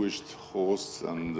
distinguished hosts and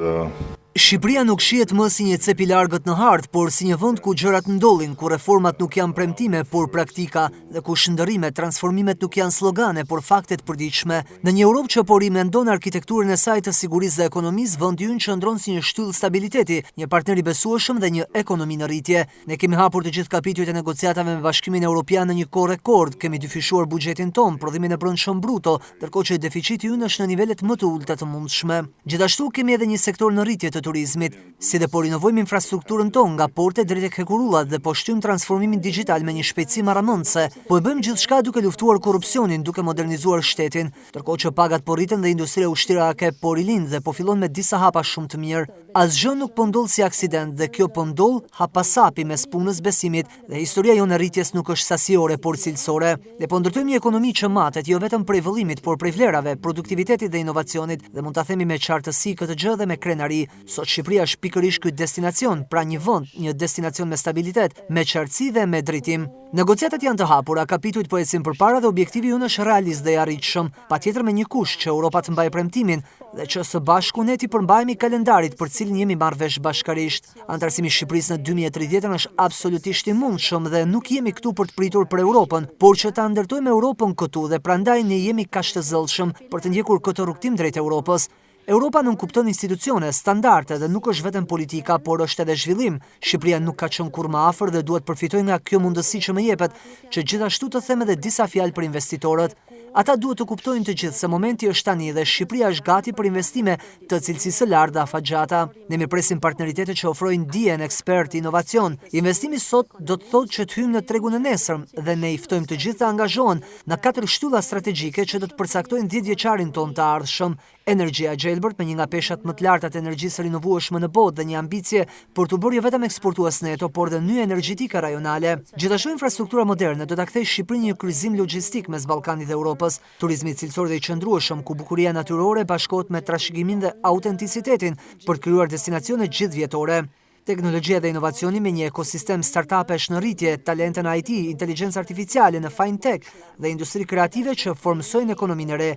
Shqipëria nuk shihet më si një cep i largët në hartë, por si një vend ku gjërat ndodhin, ku reformat nuk janë premtime, por praktika, dhe ku shndërrimet, transformimet nuk janë slogane, por faktet përditshme. Në një Europë që po rimendon arkitekturën e saj të sigurisë dhe ekonomisë, vendi ynë qëndron si një shtyllë stabiliteti, një partner i besueshëm dhe një ekonomi në rritje. Ne kemi hapur të gjithë kapitujt e negociatave me Bashkimin Evropian në një kohë rekord, kemi dyfishuar buxhetin ton, prodhimin e brendshëm bruto, ndërkohë që deficiti ynë është në nivelet më të ulta të mundshme. Gjithashtu kemi edhe një sektor në rritje të turizmit, si dhe po rinovojmë infrastrukturën tonë nga porte drejt tek hekurullat dhe po shtym transformimin digjital me një shpejtësi maramëndse. Po e bëjmë gjithçka duke luftuar korrupsionin, duke modernizuar shtetin, ndërkohë që pagat po rriten dhe industria ushqirake po rilind dhe po fillon me disa hapa shumë të mirë. Asgjë nuk po ndodh si aksident dhe kjo po ndodh hap pas hapi mes punës, besimit dhe historia jonë e rritjes nuk është sasiore por cilësore. Ne po ndërtojmë një ekonomi që matet jo vetëm prej vëllimit, por prej vlerave, produktivitetit dhe inovacionit, dhe mund ta themi me qartësi këtë gjë dhe me krenari. Sot Shqipëria është pikërisht ky destinacion, pra një vend, një destinacion me stabilitet, me qartësi dhe me drejtim. Negociatat janë të hapura, kapitujt po ecin përpara dhe objektivi ynë është realist dhe i arritshëm, patjetër me një kush që Europa të mbajë premtimin dhe që së bashku ne t'i përmbajmë kalendarit për cilin jemi marrë vesh bashkarisht. Antarësimi i Shqipërisë në 2030 është absolutisht i mundshëm dhe nuk jemi këtu për të pritur për Europën, por që ta ndërtojmë Europën këtu dhe prandaj ne jemi kaq të zellshëm për të ndjekur këtë rrugtim drejt Europës. Europa nuk kupton institucione, standarde dhe nuk është vetëm politika, por është edhe zhvillim. Shqipëria nuk ka qenë kurrë më afër dhe duhet përfitoj nga kjo mundësi që më jepet, që gjithashtu të them edhe disa fjalë për investitorët. Ata duhet të kuptojnë të gjithë se momenti është tani dhe Shqipëria është gati për investime të cilësisë së lartë dhe afatgjata. Ne mirpresim partneritete që ofrojnë dijen, ekspert, inovacion. Investimi sot do të thotë që të hyjmë në tregun e nesërm dhe ne i ftojmë të gjithë të angazhohen në 4 shtylla strategjike që do të përcaktojnë 10 vjeçarin ton të ardhshëm. Energjia gjelbërt me një nga peshat më të larta të energjisë rinovueshme në botë dhe një ambicie për të bërë jo vetëm eksportues neto, por dhe nyje energjetike rajonale. Gjithashtu infrastruktura moderne do ta kthejë Shqipërinë një kryqëzim logjistik mes Ballkanit dhe Europës. Turizmi cilësor dhe i qëndrueshëm, ku bukuria natyrore bashkohet me trashëgiminë dhe autenticitetin për të krijuar destinacione gjithvjetore. Teknologjia dhe inovacioni me një ekosistem startupesh në rritje, talente në IT, inteligjencë artificiale në fintech dhe industri kreative që formsojnë ekonominë e re.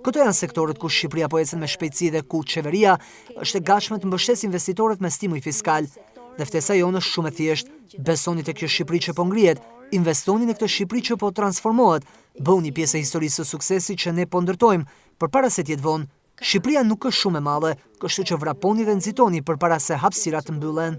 Këto janë sektorët ku Shqipëria po ecën me shpejtësi dhe ku qeveria është e gatshme të mbështesë investitorët me stimuj fiskal. Dhe ftesa jonë është shumë e thjeshtë. Besoni tek kjo Shqipëri që po ngrihet, investoni në këtë Shqipëri që po transformohet. Bëuni pjesë e historisë së suksesit që ne po ndërtojmë, përpara se të jetë vonë. Shqipëria nuk është shumë e madhe, kështu që vraponi dhe nxitoni përpara se hapësirat të mbyllen.